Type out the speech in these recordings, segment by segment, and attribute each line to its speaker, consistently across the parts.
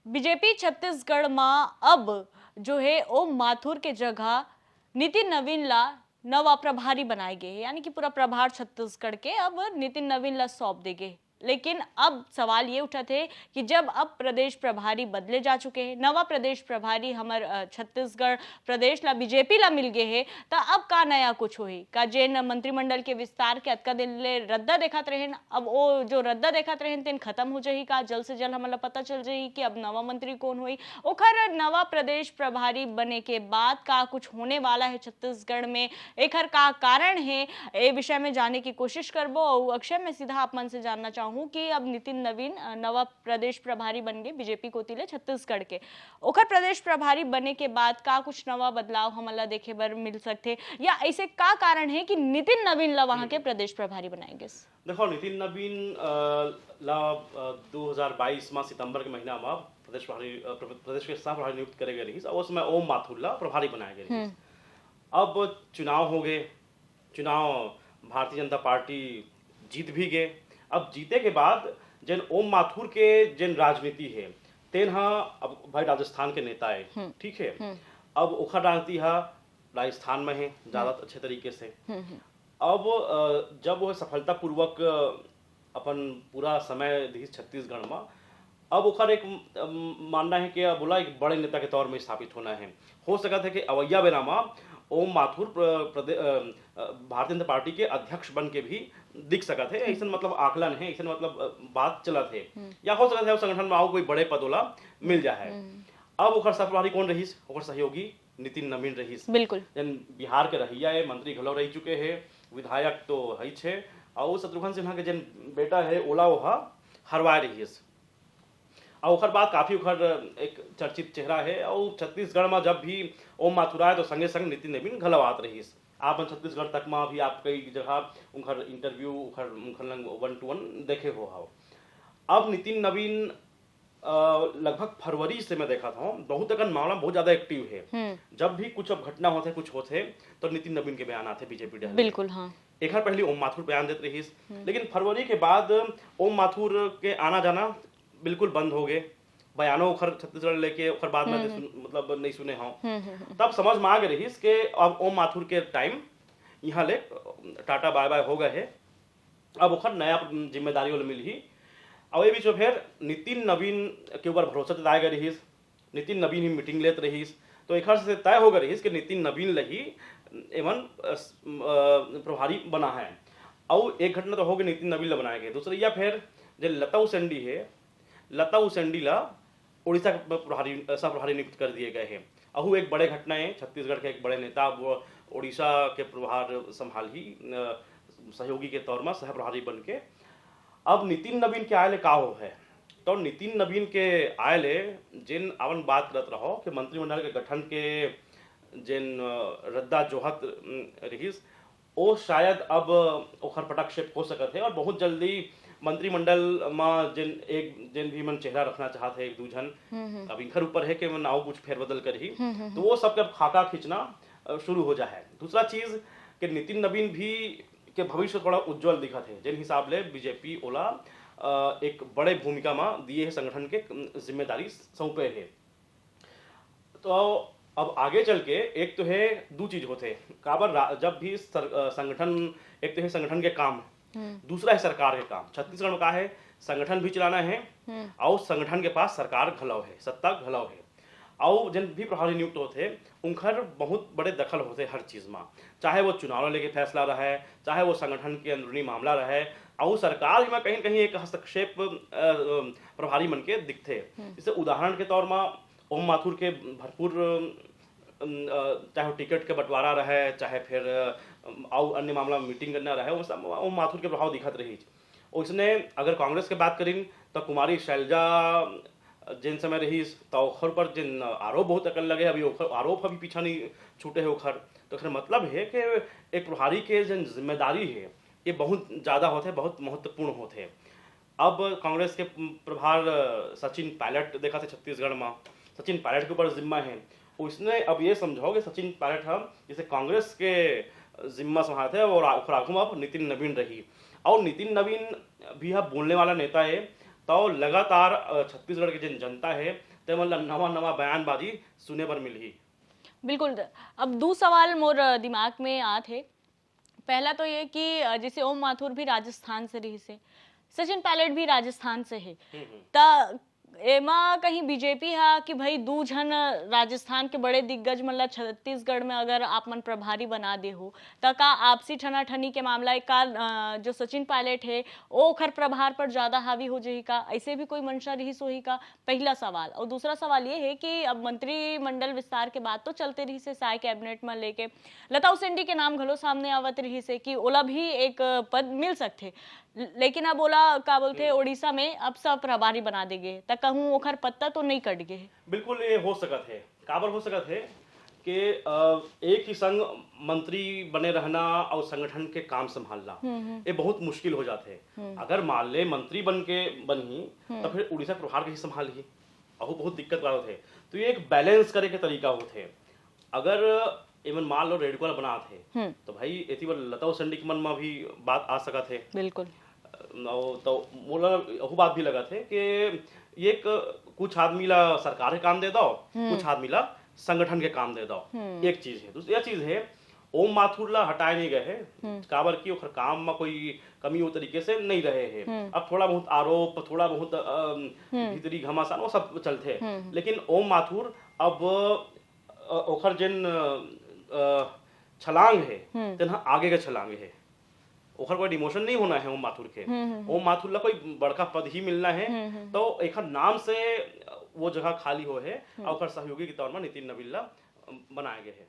Speaker 1: BJP Chhattisgarh में अब जो है ओम माथुर के जगह नितिन नवीन ला नवा प्रभारी बनाए गए, यानी कि पूरा प्रभार छत्तीसगढ़ के अब नितिन नवीन ला सौंप देंगे। लेकिन अब सवाल ये उठा थे कि जब अब प्रदेश प्रभारी बदले जा चुके हैं, नवा प्रदेश प्रभारी हमार छत्तीसगढ़ प्रदेश ला बीजेपी ला मिल गए है, तो अब का नया कुछ हुई का जेन मंत्रिमंडल के विस्तार के अतका दिन ले रद्दा देखत रहे, अब वो जो रद्दा देखत रहे तेन खत्म हो जाही का, जल्द से जल्द हमारा पता चल जाही कि अब नवा मंत्री कौन हुई, ओखर नवा प्रदेश प्रभारी बने के बाद का कुछ होने वाला है छत्तीसगढ़ में, एखर का कारण है, ए विषय में जाने की कोशिश करबो। और अक्षय मैं सीधा आप मन से जानना चाहूँ कि अब नितिन नवीन नवा प्रदेश प्रभारी बन गए बीजेपी को तिले छत्तीसगढ़ के, ओखर प्रदेश प्रभारी बने के बाद का कुछ नवा बदलाव हमला देखे बर मिल सकते, या ऐसे का कारण है कि नितिन नवीन ला वहां के प्रदेश प्रभारी बनाएंगे?
Speaker 2: देखो, नितिन नवीन ला 2022 में सितंबर के महीना में प्रदेश के सह प्रभारी नियुक्त करे गए रही और उसमें ओम माथुर ला प्रभारी बनाए गए रही। अब चुनाव हो गए, चुनाव भारतीय जनता पार्टी जीत भी गए। अब जीते के बाद जिन ओम माथुर के जिन राजनीति है तेन अब भाई राजस्थान के नेता है, ठीक है। अब ओखर राजनीति राजस्थान में है ज्यादा अच्छे तरीके से। अब जब वह सफलतापूर्वक अपन पूरा समय दी छत्तीसगढ़ में, अब ओखर एक मानना है कि बोला एक बड़े नेता के तौर में स्थापित होना है। हो सकता है कि अवैया बेनामा ओम माथुर भारतीय जनता पार्टी के अध्यक्ष बन के भी दिख सकत है, ऐसा मतलब आकलन है, ऐसा मतलब बात चलत है, या हो सकता है संगठन में आओ कोई बड़े पदोला मिल जाए। अब ओखर सह प्रभारी कौन रहीस? ओखर सहयोगी नितिन नवीन रहीस।
Speaker 1: बिल्कुल,
Speaker 2: जन बिहार के रहिया है, मंत्री घलो रह चुके हैं, विधायक तो है छे, और शत्रुघ्न सिन्हा के जन बेटा है ओला ओहा हरवाए रहीस। और ओखर बाद काफी ओखर एक चर्चित चेहरा है, और छत्तीसगढ़ में जब भी ओम माथुर आए तो संगे संग नितिन नवीन घलवात रहीस। आप छत्तीसगढ़ तक में भी आप कई जगह उनकर इंटरव्यू उनकर 1-to-1 देखे हो। अब नितिन नवीन लगभग फरवरी से मैं देखा था बहुत अगर मामला बहुत ज्यादा एक्टिव है। जब भी कुछ अब घटना होते तो नितिन नवीन के बयान आते बीजेपी।
Speaker 1: बिल्कुल, हाँ।
Speaker 2: एक पहले ओम माथुर बयान देते रही, लेकिन फरवरी के बाद ओम माथुर के आना जाना बिल्कुल बंद हो गए। बयानों उखर छत्तीसगढ़ लेके उखर बाद में मतलब नहीं सुने हों। तब समझ में आ गए रही कि अब ओम माथुर के टाइम यहाँ ले टाटा बाय बाय हो गए है, अब उखर नया जिम्मेदारी वाले मिल ही। और ये बीच में फिर नितिन नवीन के ऊपर भरोसा जताया गया रही, नितिन नवीन ही मीटिंग लेते रही, तो एक से तय हो गया रही कि नितिन नवीन लही एवं प्रभारी बना है। और एक घटना तो हो गई नितिन नवीन ला बनाए गए। दूसरी या फिर जो लता उसेंडी है, लता उसेंडी ला उड़ीसा के सह प्रभारी नियुक्त कर दिए गए हैं। अहू एक बड़े घटना है, छत्तीसगढ़ के एक बड़े नेता वो उड़ीसा के प्रभार संभाल ही सहयोगी के तौर में सह प्रभारी बन के। अब नितिन नवीन के आयले का हो है, तो नितिन नवीन के आयले जिन अवन बात करत रहो कि मंत्रिमंडल के गठन के जिन रद्दा जोहत रहीस वो शायद अब ओखर पटाक्षेप हो सकत है, और बहुत जल्दी मंत्रिमंडल में जिन भी मन चेहरा रखना चाहते हैं एक दू जन, अब इनकर ऊपर है कि मन आओ कुछ फेरबदल कर ही, तो वो सबके खाका खींचना शुरू हो जाए। दूसरा चीज कि नितिन नवीन भी के भविष्य थोड़ा उज्जवल दिखत है, जिन हिसाब ले बीजेपी ओला एक बड़े भूमिका में दिए है, संगठन के जिम्मेदारी सौंपे है। तो अब आगे चल के एक तो है दो चीज होते काबर, जब भी संगठन, एक तो है संगठन के काम, दूसरा है सरकार के काम। छत्तीसगढ़ में का है, संगठन भी चलाना है और संगठन के पास सरकार घलव है, सत्ता घलव है। और जिन भी प्रभारी नियुक्त होते उनकर बहुत बड़े दखल होते हर चीज में, चाहे वो चुनाव लेके फैसला रहे, चाहे वो संगठन के अंदरूनी मामला रहे, और सरकार में कहीं कहीं एक हस्तक्षेप प्रभारी मन के दिखते। जैसे उदाहरण के तौर में ओम माथुर के भरपूर चाहे टिकट के बंटवारा रहे, चाहे फिर और अन्य मामला में मीटिंग करना रहे, ओम माथुर के प्रभाव दिखत रही। उसने अगर कांग्रेस के बात करें तो कुमारी शैलजा जिन समय रही तो ओखर पर जिन आरोप बहुत अकल लगे, अभी आरोप अभी पीछा नहीं छूटे है ओखर। तो फिर मतलब है कि एक प्रभारी के जिन जिम्मेदारी है ये बहुत ज़्यादा होते, बहुत महत्वपूर्ण होते। अब कांग्रेस के प्रभार सचिन पायलट देखा थे छत्तीसगढ़ में, सचिन पायलट के ऊपर जिम्मा है। उसने अब ये समझाओ कि सचिन पायलट हम जैसे कांग्रेस के जिम्मा संभालते हैं और आगू अब नितिन नवीन रही, और नितिन नवीन भी अब बोलने वाला नेता है। तो लगातार छत्तीसगढ़ की जिन जनता है ते मतलब नवा नवा बयानबाजी सुने बर मिलही।
Speaker 1: बिल्कुल। अब दो सवाल मोर दिमाग में आथे। पहला तो ये कि जैसे ओम माथुर भी राजस्थान से रही से, सचिन पायलट भी राजस्थान से है, त एमा कहीं बीजेपी हा कि भाई दू झन राजस्थान के बड़े दिग्गज मतलब छत्तीसगढ़ में अगर आप मन प्रभारी बना दे हो त का आपसी ठनाठनी के मामला एक का जो सचिन पायलट है वो ओखर प्रभार पर ज्यादा हावी हो जाही का, ऐसे भी कोई मंशा रही सोही का? पहला सवाल। और दूसरा सवाल ये है कि अब मंत्रिमंडल विस्तार के बाद तो चलते रही से साय कैबिनेट में लेके लता उसेंडी के नाम घलो सामने आवत रही से कि ओला भी एक पद मिल सकते, लेकिन अब ओला का बोलते उड़ीसा में अब सब प्रभारी बना देगे त कहूँ ओखर पत्ता तो नहीं कट गए।
Speaker 2: बिल्कुल ये हो सकत है, काबर हो सकत है कि एक ही संग मंत्री बने रहना और संगठन के काम संभालना ये बहुत मुश्किल हो जाते हैं। अगर मान ले मंत्री बन के बनी तो फिर उड़ीसा प्रभार के ही संभाली, और बहुत दिक्कत बात होते। तो ये एक बैलेंस करे के तरीका होते। अगर एमन मान लो रेडको बना थे तो भाई एती बार लता उसेंडी के मन में भी बात आ सकत है।
Speaker 1: बिल्कुल।
Speaker 2: तो मोला वो बात भी लगा थे कि ये कुछ आदमी ला सरकार के काम दे दो, कुछ आदमी ला संगठन के काम दे दो, एक चीज है। दूसरी चीज है ओम माथुर ला हटाए नहीं गए हैं, काबर की ओखर काम में कोई कमी वो तरीके से नहीं रहे हैं। अब थोड़ा बहुत आरोप, थोड़ा बहुत भीतरी घमासान वो सब चलते, लेकिन ओम माथुर अब ओखर जिन छलांग है तेना आगे के छलांग है, ओखर कोई डिमोशन नहीं होना है ओम माथुर के। ओम माथुर ला कोई बड़का पद ही मिलना है, तो एक नाम से वो जगह खाली हो है और ओखर सहयोगी के तौर में नितिन नवीन ला बनाए गए हैं।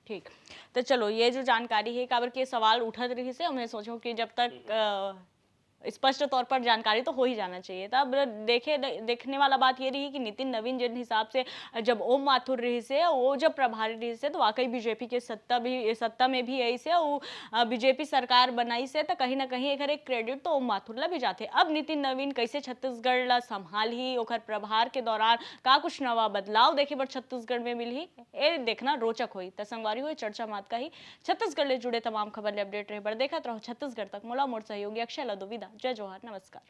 Speaker 1: ठीक, तो चलो ये जो जानकारी है काबर के सवाल उठत रही से हमने सोचो कि जब तक स्पष्ट तौर पर जानकारी तो हो ही जाना चाहिए। तब देखने वाला बात ये रही कि नितिन नवीन जिन हिसाब से जब ओम माथुर रही से वो जब प्रभारी रही से तो वाकई बीजेपी के सत्ता में भी आई से वो बीजेपी सरकार बनाई से, तो कहीं ना कहीं एक क्रेडिट तो ओम माथुर ला भी जाते। अब नितिन नवीन कैसे छत्तीसगढ़ ला संभाल ही, ओखर प्रभार के दौरान का कुछ नवा बदलाव देखे पर छत्तीसगढ़ में मिल ही, ये देखना रोचक हुई। तो संगवारी हुई चर्चा मात का ही छत्तीसगढ़ ले जुड़े तमाम खबर ले अपडेट रहे पर देखत रहो छत्तीसगढ़ तक। मोला मोर सहयोगी अक्षय लदो विदा। जय जोहार, नमस्कार।